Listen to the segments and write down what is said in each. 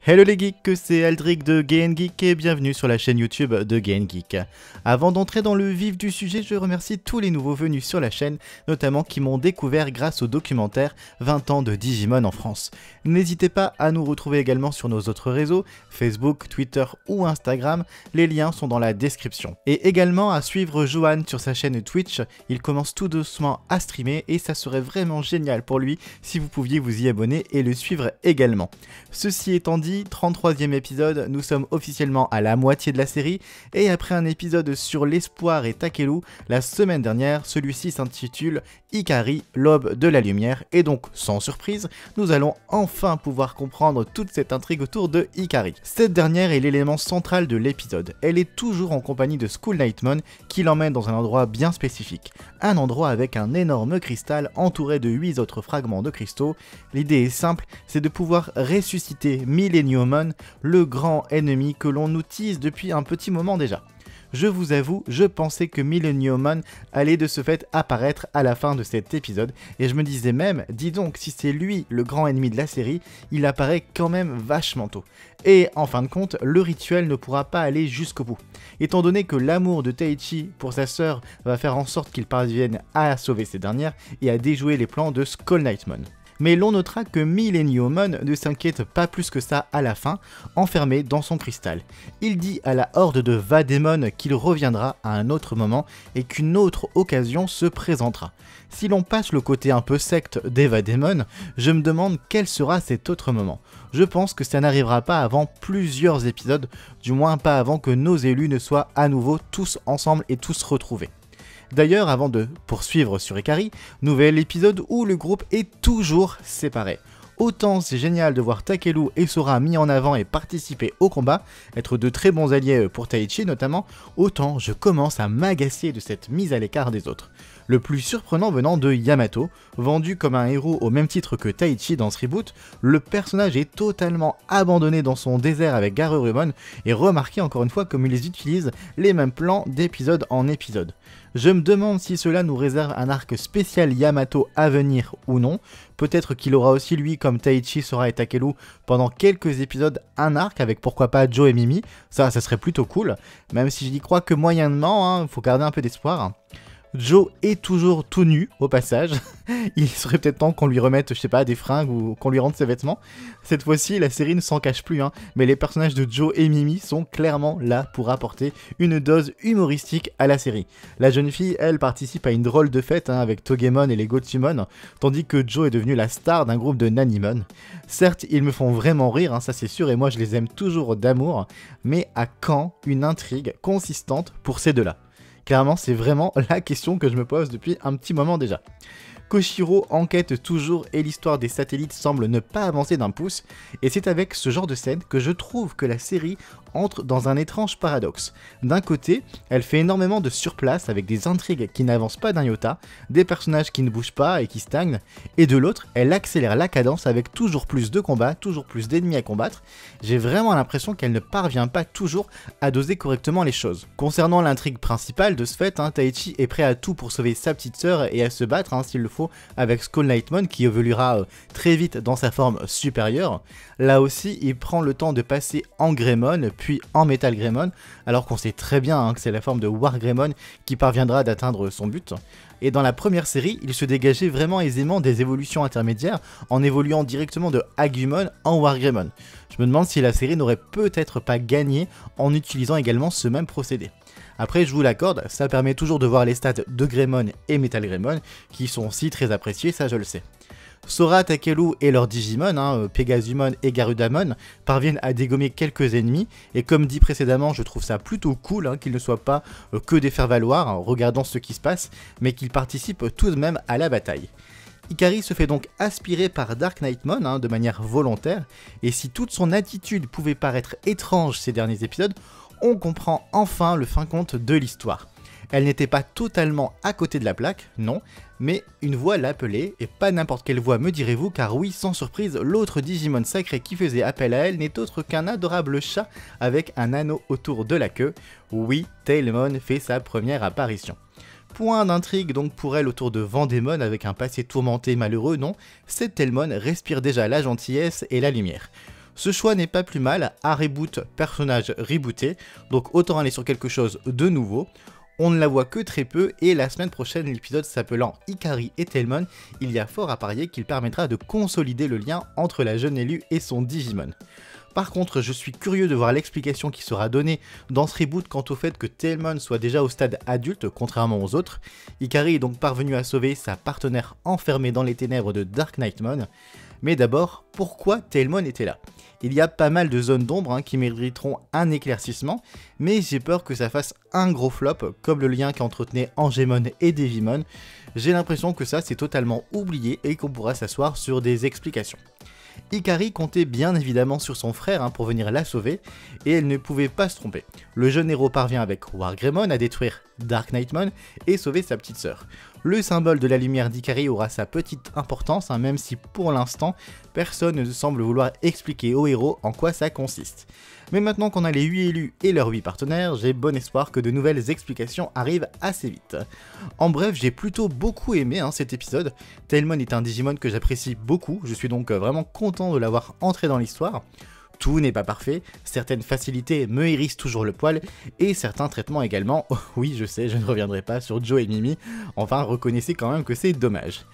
Hello les geeks, c'est Eldrick de Game Geek et bienvenue sur la chaîne YouTube de Game Geek. Avant d'entrer dans le vif du sujet, je remercie tous les nouveaux venus sur la chaîne, notamment qui m'ont découvert grâce au documentaire 20 ans de Digimon en France. N'hésitez pas à nous retrouver également sur nos autres réseaux, Facebook, Twitter ou Instagram, les liens sont dans la description. Et également à suivre Johan sur sa chaîne Twitch, il commence tout doucement à streamer et ça serait vraiment génial pour lui si vous pouviez vous y abonner et le suivre également. Ceci étant dit, 33e épisode, nous sommes officiellement à la moitié de la série et après un épisode sur l'espoir et Takeru, la semaine dernière, celui-ci s'intitule Ikari, l'aube de la lumière et donc sans surprise, nous allons enfin pouvoir comprendre toute cette intrigue autour de Ikari. Cette dernière est l'élément central de l'épisode, elle est toujours en compagnie de Skull Knightmon qui l'emmène dans un endroit bien spécifique, un endroit avec un énorme cristal entouré de 8 autres fragments de cristaux. L'idée est simple, c'est de pouvoir ressusciter Millenniummon, le grand ennemi que l'on nous tease depuis un petit moment déjà. Je vous avoue, je pensais que Millenniummon allait de ce fait apparaître à la fin de cet épisode, et je me disais même, dis donc, si c'est lui le grand ennemi de la série, il apparaît quand même vachement tôt. Et en fin de compte, le rituel ne pourra pas aller jusqu'au bout. Étant donné que l'amour de Taichi pour sa sœur va faire en sorte qu'il parvienne à sauver ces dernières et à déjouer les plans de Skull Knightmon. Mais l'on notera que Millenniummon ne s'inquiète pas plus que ça à la fin, enfermé dans son cristal. Il dit à la horde de Vademon qu'il reviendra à un autre moment et qu'une autre occasion se présentera. Si l'on passe le côté un peu secte des Vademon, je me demande quel sera cet autre moment. Je pense que ça n'arrivera pas avant plusieurs épisodes, du moins pas avant que nos élus ne soient à nouveau tous ensemble et tous retrouvés. D'ailleurs, avant de poursuivre sur Ikari, nouvel épisode où le groupe est toujours séparé. Autant c'est génial de voir Takeru et Sora mis en avant et participer au combat, être de très bons alliés pour Taichi notamment, autant je commence à m'agacer de cette mise à l'écart des autres. Le plus surprenant venant de Yamato, vendu comme un héros au même titre que Taichi dans ce reboot, le personnage est totalement abandonné dans son désert avec Garurumon et remarquez encore une fois comme ils utilisent les mêmes plans d'épisode en épisode. Je me demande si cela nous réserve un arc spécial Yamato à venir ou non, peut-être qu'il aura aussi lui comme Taichi, Sora et Takeru pendant quelques épisodes un arc avec pourquoi pas Joe et Mimi, ça serait plutôt cool, même si j'y crois que moyennement, faut garder un peu d'espoir. Joe est toujours tout nu au passage, il serait peut-être temps qu'on lui remette, je sais pas, des fringues ou qu'on lui rende ses vêtements. Cette fois-ci, la série ne s'en cache plus, mais les personnages de Joe et Mimi sont clairement là pour apporter une dose humoristique à la série. La jeune fille, elle, participe à une drôle de fête avec Togemon et les Gotsumon, tandis que Joe est devenu la star d'un groupe de Nanimon. Certes, ils me font vraiment rire, ça c'est sûr, et moi je les aime toujours d'amour, mais à quand une intrigue consistante pour ces deux-là ? Clairement, c'est vraiment la question que je me pose depuis un petit moment déjà. Koshiro enquête toujours et l'histoire des satellites semble ne pas avancer d'un pouce, et c'est avec ce genre de scène que je trouve que la série entre dans un étrange paradoxe. D'un côté, elle fait énormément de surplace avec des intrigues qui n'avancent pas d'un iota, des personnages qui ne bougent pas et qui stagnent, et de l'autre, elle accélère la cadence avec toujours plus de combats, toujours plus d'ennemis à combattre. J'ai vraiment l'impression qu'elle ne parvient pas toujours à doser correctement les choses. Concernant l'intrigue principale de ce fait, Taichi est prêt à tout pour sauver sa petite sœur et à se battre s'il le faut avec Skull Knightmon qui évoluera très vite dans sa forme supérieure. Là aussi, il prend le temps de passer en Greymon puis en Metal Greymon, alors qu'on sait très bien que c'est la forme de War Greymon qui parviendra d'atteindre son but. Et dans la première série, il se dégageait vraiment aisément des évolutions intermédiaires en évoluant directement de Agumon en War Greymon. Je me demande si la série n'aurait peut-être pas gagné en utilisant également ce même procédé. Après, je vous l'accorde, ça permet toujours de voir les stats de Greymon et Metal Greymon, qui sont aussi très appréciés, ça je le sais. Sora, Takeru et leurs Digimon, Pegasumon et Garudamon, parviennent à dégommer quelques ennemis, et comme dit précédemment, je trouve ça plutôt cool qu'ils ne soient pas que des faire-valoir, regardant ce qui se passe, mais qu'ils participent tout de même à la bataille. Ikari se fait donc aspirer par Dark Knightmon de manière volontaire, et si toute son attitude pouvait paraître étrange ces derniers épisodes, on comprend enfin le fin compte de l'histoire. Elle n'était pas totalement à côté de la plaque, non, mais une voix l'appelait, et pas n'importe quelle voix me direz-vous, car oui, sans surprise, l'autre Digimon sacré qui faisait appel à elle n'est autre qu'un adorable chat avec un anneau autour de la queue. Oui, Tailmon fait sa première apparition. Point d'intrigue donc pour elle autour de Vandemon avec un passé tourmenté malheureux, non, cette Tailmon respire déjà la gentillesse et la lumière. Ce choix n'est pas plus mal, à reboot, personnage rebooté, donc autant aller sur quelque chose de nouveau. On ne la voit que très peu et la semaine prochaine, l'épisode s'appelant Ikari et Tailmon, il y a fort à parier qu'il permettra de consolider le lien entre la jeune élue et son Digimon. Par contre, je suis curieux de voir l'explication qui sera donnée dans ce reboot quant au fait que Tailmon soit déjà au stade adulte, contrairement aux autres. Ikari est donc parvenu à sauver sa partenaire enfermée dans les ténèbres de Dark Knightmon. Mais d'abord, pourquoi Tailmon était là? Il y a pas mal de zones d'ombre qui mériteront un éclaircissement, mais j'ai peur que ça fasse un gros flop, comme le lien qu'entretenaient Angemon et Devimon. J'ai l'impression que ça c'est totalement oublié et qu'on pourra s'asseoir sur des explications. Ikari comptait bien évidemment sur son frère pour venir la sauver, et elle ne pouvait pas se tromper. Le jeune héros parvient avec Wargreymon à détruire Dark Knightmon et sauver sa petite sœur. Le symbole de la lumière d'Ikari aura sa petite importance, même si pour l'instant, personne ne semble vouloir expliquer au héros en quoi ça consiste. Mais maintenant qu'on a les 8 élus et leurs 8 partenaires, j'ai bon espoir que de nouvelles explications arrivent assez vite. En bref, j'ai plutôt beaucoup aimé cet épisode. Tailmon est un Digimon que j'apprécie beaucoup, je suis donc vraiment content de l'avoir entré dans l'histoire. Tout n'est pas parfait, certaines facilités me hérissent toujours le poil, et certains traitements également. Oh, oui, je sais, je ne reviendrai pas sur Joe et Mimi, enfin reconnaissez quand même que c'est dommage.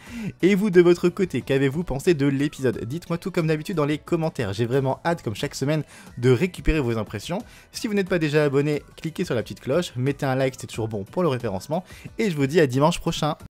Et vous de votre côté, qu'avez-vous pensé de l'épisode? Dites-moi tout comme d'habitude dans les commentaires, j'ai vraiment hâte comme chaque semaine de récupérer vos impressions. Si vous n'êtes pas déjà abonné, cliquez sur la petite cloche, mettez un like, c'est toujours bon pour le référencement, et je vous dis à dimanche prochain.